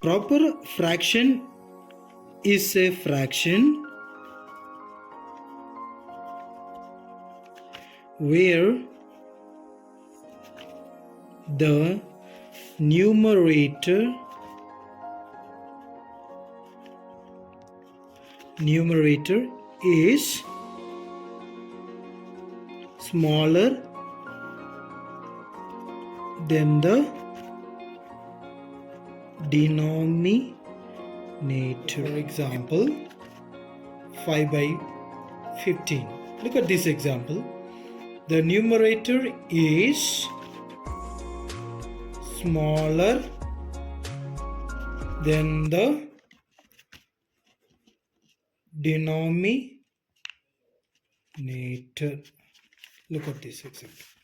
Proper fraction is a fraction where the numerator is smaller than the denominator. For example, 5 by 15. Look at this example. The numerator is smaller than the denominator. Look at this example.